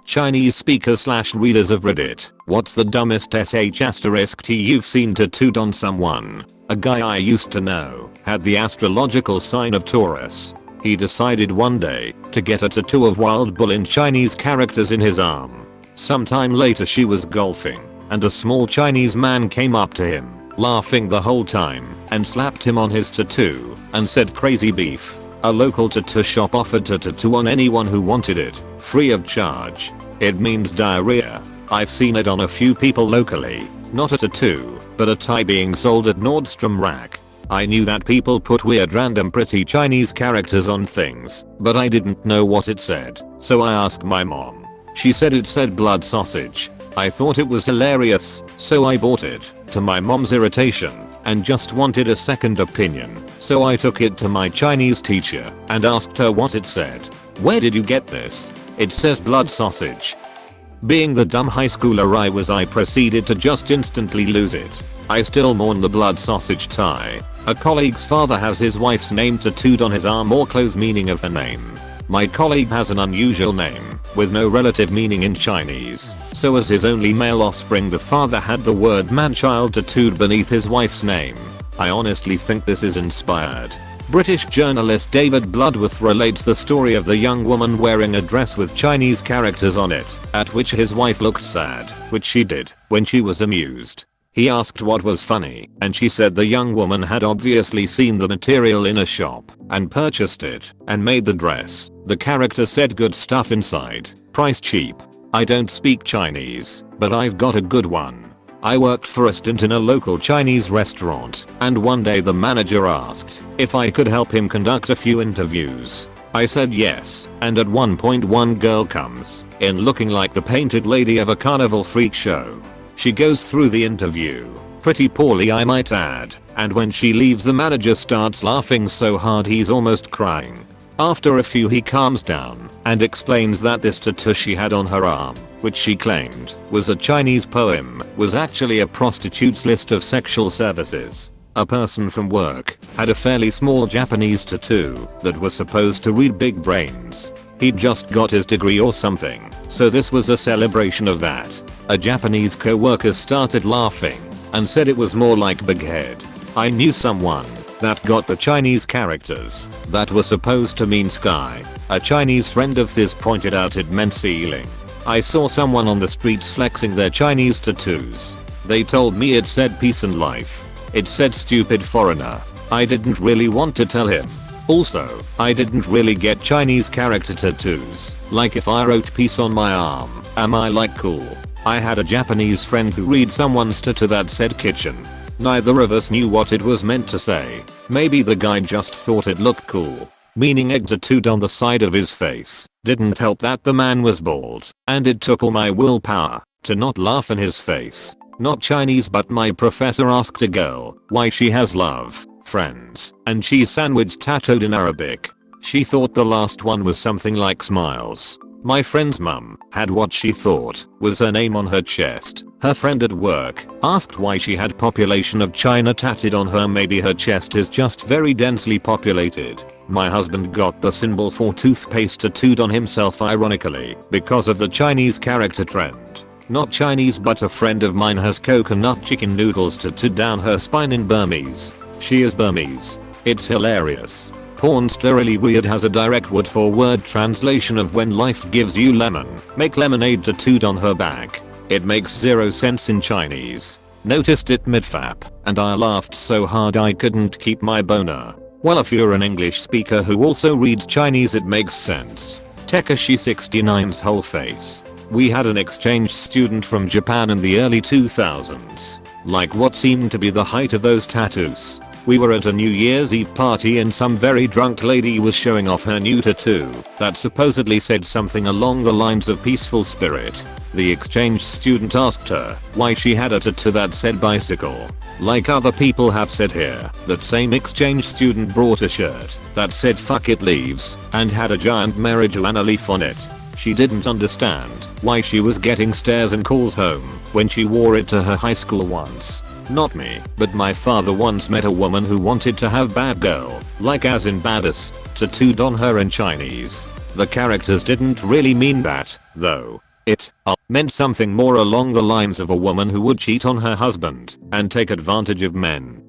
Chinese speakers / readers of Reddit. What's the dumbest sh*t you've seen tattooed on someone? A guy I used to know had the astrological sign of Taurus. He decided one day to get a tattoo of wild bull in Chinese characters in his arm. Sometime later she was golfing and a small Chinese man came up to him, laughing the whole time, and slapped him on his tattoo and said crazy beef. A local tattoo shop offered to tattoo on anyone who wanted it, free of charge. It means diarrhea. I've seen it on a few people locally. Not a tattoo, but a tie being sold at Nordstrom Rack. I knew that people put weird random pretty Chinese characters on things, but I didn't know what it said, so I asked my mom. She said it said blood sausage. I thought it was hilarious, so I bought it, to my mom's irritation, and just wanted a second opinion, so I took it to my Chinese teacher and asked her what it said. "Where did you get this?" "It says blood sausage." Being the dumb high schooler I was, I proceeded to just instantly lose it. I still mourn the blood sausage tie. A colleague's father has his wife's name tattooed on his arm or close meaning of her name. My colleague has an unusual name, with no relative meaning in Chinese, so as his only male offspring the father had the word man-child tattooed beneath his wife's name. I honestly think this is inspired. British journalist David Bloodworth relates the story of the young woman wearing a dress with Chinese characters on it, at which his wife looked sad, which she did, when she was amused. He asked what was funny, and she said the young woman had obviously seen the material in a shop, and purchased it, and made the dress. The character said good stuff inside, price cheap. I don't speak Chinese, but I've got a good one. I worked for a stint in a local Chinese restaurant, and one day the manager asked if I could help him conduct a few interviews. I said yes, and at one point one girl comes in looking like the painted lady of a carnival freak show. She goes through the interview, pretty poorly I might add, and when she leaves the manager starts laughing so hard he's almost crying. After a few he calms down and explains that this tattoo she had on her arm, which she claimed was a Chinese poem, was actually a prostitute's list of sexual services. A person from work had a fairly small Japanese tattoo that was supposed to read big brains. He'd just got his degree or something, so this was a celebration of that. A Japanese co-worker started laughing and said it was more like big head. I knew someone that got the Chinese characters that were supposed to mean sky. A Chinese friend of his pointed out it meant ceiling. I saw someone on the streets flexing their Chinese tattoos. They told me it said peace and life. It said stupid foreigner. I didn't really want to tell him. Also, I didn't really get Chinese character tattoos. Like if I wrote peace on my arm, am I like cool? I had a Japanese friend who read someone's tattoo that said kitchen. Neither of us knew what it was meant to say. Maybe the guy just thought it looked cool. Meaning egg tattooed on the side of his face. Didn't help that the man was bald, and it took all my willpower to not laugh in his face. Not Chinese, but my professor asked a girl why she has love, friends, and cheese sandwich tattooed in Arabic. She thought the last one was something like smiles. My friend's mum had what she thought was her name on her chest. Her friend at work asked why she had population of China tattooed on her. Maybe her chest is just very densely populated. My husband got the symbol for toothpaste tattooed on himself ironically because of the Chinese character trend. Not Chinese, but a friend of mine has coconut chicken noodles tattooed down her spine in Burmese. She is Burmese. It's hilarious. Pornstarily Weird has a direct word for word translation of when life gives you lemon. Make lemonade tattooed on her back. It makes zero sense in Chinese. Noticed it mid-fap, and I laughed so hard I couldn't keep my boner. Well, if you're an English speaker who also reads Chinese, it makes sense. Tekashi 69's whole face. We had an exchange student from Japan in the early 2000s. Like what seemed to be the height of those tattoos. We were at a New Year's Eve party and some very drunk lady was showing off her new tattoo that supposedly said something along the lines of peaceful spirit. The exchange student asked her why she had a tattoo that said bicycle. Like other people have said here, that same exchange student brought a shirt that said fuck it leaves and had a giant marijuana leaf on it. She didn't understand why she was getting stares and calls home when she wore it to her high school once. Not me, but my father once met a woman who wanted to have bad girl, like as in badass, tattooed on her in Chinese. The characters didn't really mean that, though. It meant something more along the lines of a woman who would cheat on her husband and take advantage of men.